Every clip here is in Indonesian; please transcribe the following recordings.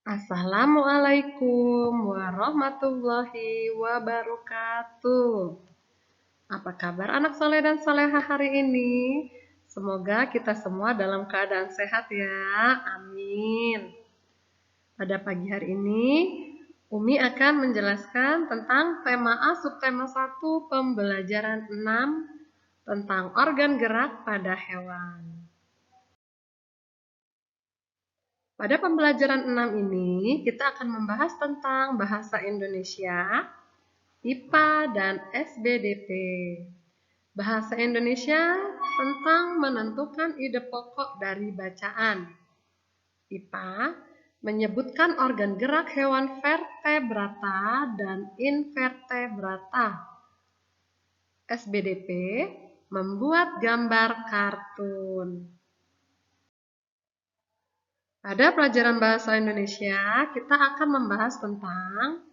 Assalamualaikum warahmatullahi wabarakatuh. Apa kabar anak soleh dan soleha hari ini? Semoga kita semua dalam keadaan sehat ya. Amin. Pada pagi hari ini, Umi akan menjelaskan tentang tema A subtema 1 pembelajaran 6 tentang organ gerak pada hewan. Pada pembelajaran 6 ini, kita akan membahas tentang bahasa Indonesia, IPA, dan SBDP. Bahasa Indonesia tentang menentukan ide pokok dari bacaan. IPA menyebutkan organ gerak hewan vertebrata dan invertebrata. SBDP membuat gambar kartun. Pada pelajaran bahasa Indonesia, kita akan membahas tentang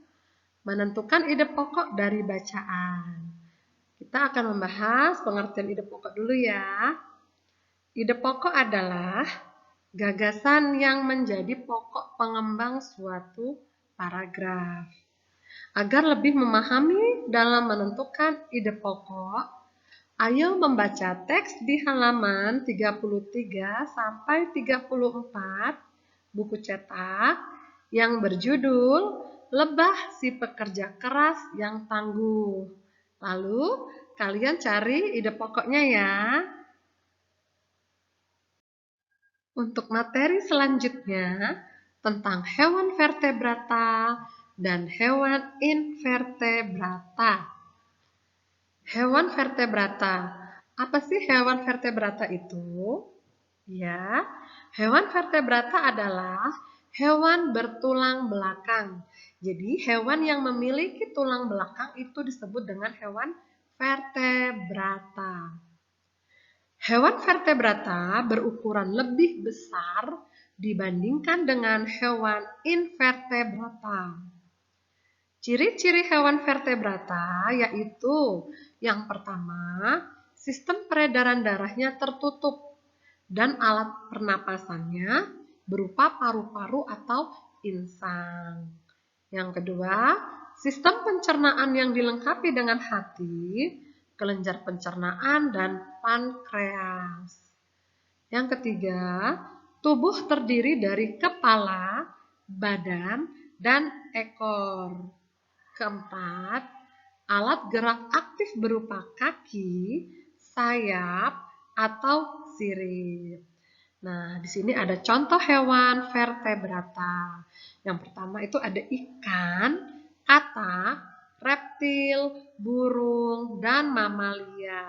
menentukan ide pokok dari bacaan. Kita akan membahas pengertian ide pokok dulu ya. Ide pokok adalah gagasan yang menjadi pokok pengembang suatu paragraf. Agar lebih memahami dalam menentukan ide pokok, ayo membaca teks di halaman 33 sampai 34 buku cetak yang berjudul Lebah si Pekerja Keras yang Tangguh. Lalu, kalian cari ide pokoknya ya. Untuk materi selanjutnya, tentang hewan vertebrata dan hewan invertebrata. Hewan vertebrata. Apa sih hewan vertebrata itu? Ya, hewan vertebrata adalah hewan bertulang belakang. Jadi, hewan yang memiliki tulang belakang itu disebut dengan hewan vertebrata. Hewan vertebrata berukuran lebih besar dibandingkan dengan hewan invertebrata. Ciri-ciri hewan vertebrata yaitu yang pertama, sistem peredaran darahnya tertutup dan alat pernapasannya berupa paru-paru atau insang. Yang kedua, sistem pencernaan yang dilengkapi dengan hati, kelenjar pencernaan, dan pankreas. Yang ketiga, tubuh terdiri dari kepala, badan, dan ekor. Keempat, alat gerak aktif berupa kaki, sayap, atau sirip. Nah, di sini ada contoh hewan vertebrata. Yang pertama itu ada ikan, katak, reptil, burung, dan mamalia.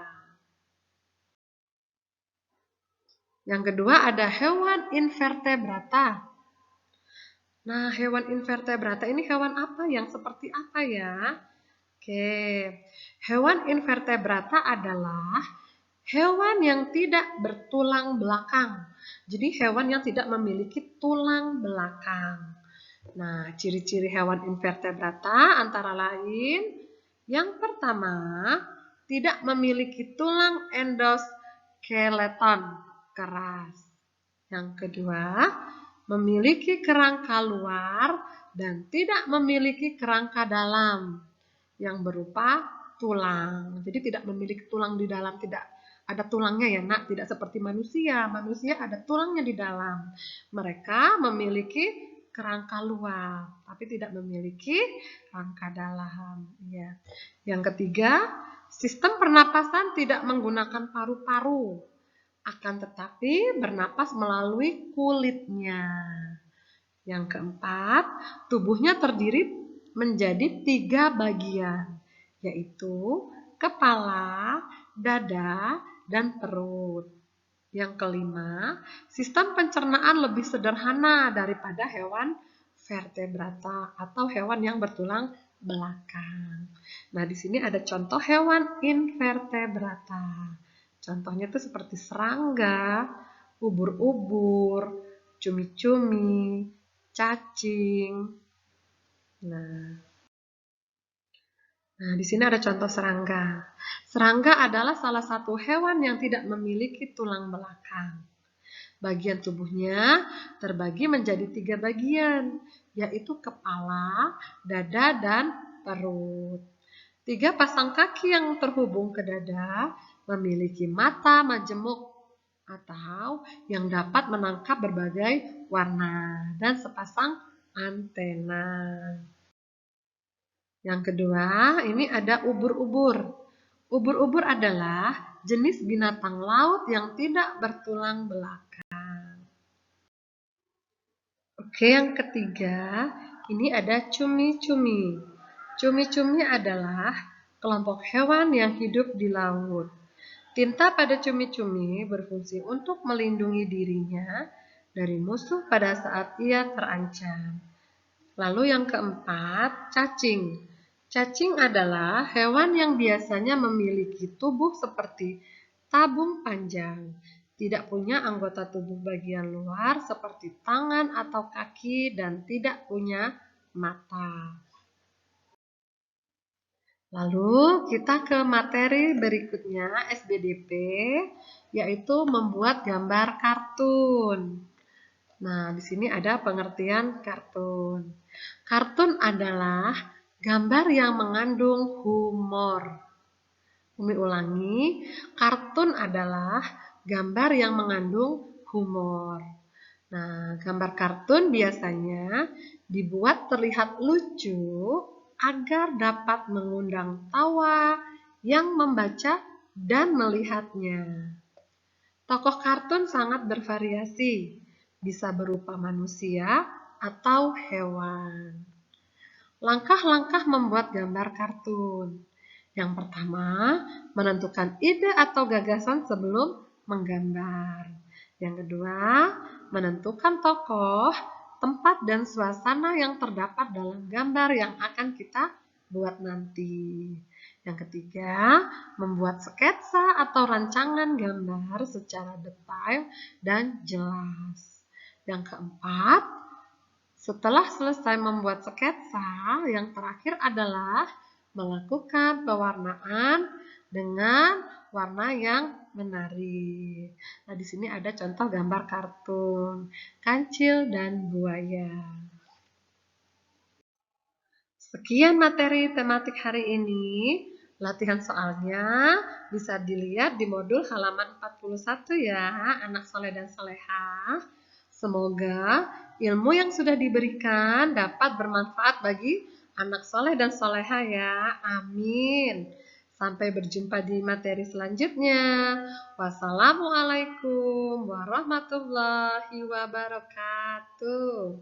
Yang kedua ada hewan invertebrata. Nah, hewan invertebrata ini hewan apa yang seperti apa ya? Oke, hewan invertebrata adalah hewan yang tidak bertulang belakang. Jadi hewan yang tidak memiliki tulang belakang. Nah, ciri-ciri hewan invertebrata antara lain yang pertama, tidak memiliki tulang endoskeleton keras. Yang kedua, memiliki kerangka luar dan tidak memiliki kerangka dalam yang berupa tulang. Jadi tidak memiliki tulang di dalam, tidak ada tulangnya ya nak, tidak seperti manusia. Manusia ada tulangnya di dalam. Mereka memiliki kerangka luar, tapi tidak memiliki kerangka dalam. Ya. Yang ketiga, sistem pernapasan tidak menggunakan paru-paru, akan tetapi bernapas melalui kulitnya. Yang keempat, tubuhnya terdiri menjadi 3 bagian, yaitu kepala, dada, dan perut. Yang kelima, sistem pencernaan lebih sederhana daripada hewan vertebrata atau hewan yang bertulang belakang. Nah, di sini ada contoh hewan invertebrata. Contohnya itu seperti serangga, ubur-ubur, cumi-cumi, cacing. Nah, di sini ada contoh serangga. Serangga adalah salah satu hewan yang tidak memiliki tulang belakang. Bagian tubuhnya terbagi menjadi 3 bagian, yaitu kepala, dada, dan perut. 3 pasang kaki yang terhubung ke dada memiliki mata majemuk atau yang dapat menangkap berbagai warna dan sepasang antena. Yang kedua, ini ada ubur-ubur. Ubur-ubur adalah jenis binatang laut yang tidak bertulang belakang. Oke, yang ketiga, ini ada cumi-cumi. Cumi-cumi adalah kelompok hewan yang hidup di laut. Tinta pada cumi-cumi berfungsi untuk melindungi dirinya dari musuh pada saat ia terancam. Lalu yang keempat, cacing. Cacing adalah hewan yang biasanya memiliki tubuh seperti tabung panjang. Tidak punya anggota tubuh bagian luar seperti tangan atau kaki dan tidak punya mata. Lalu kita ke materi berikutnya SBDP, yaitu membuat gambar kartun. Nah, di sini ada pengertian kartun. Kartun adalah gambar yang mengandung humor. Umi ulangi, kartun adalah gambar yang mengandung humor. Nah, gambar kartun biasanya dibuat terlihat lucu agar dapat mengundang tawa yang membaca dan melihatnya. Tokoh kartun sangat bervariasi, bisa berupa manusia atau hewan. Langkah-langkah membuat gambar kartun. Yang pertama, menentukan ide atau gagasan sebelum menggambar. Yang kedua, menentukan tokoh, tempat, dan suasana yang terdapat dalam gambar yang akan kita buat nanti. Yang ketiga, membuat sketsa atau rancangan gambar secara detail dan jelas. Yang keempat, setelah selesai membuat sketsa, yang terakhir adalah melakukan pewarnaan dengan warna yang menarik. Nah, di sini ada contoh gambar kartun, kancil dan buaya. Sekian materi tematik hari ini. Latihan soalnya bisa dilihat di modul halaman 41 ya, anak soleh dan solehah. Semoga ilmu yang sudah diberikan dapat bermanfaat bagi anak soleh dan solehah ya. Amin. Sampai berjumpa di materi selanjutnya. Wassalamualaikum warahmatullahi wabarakatuh.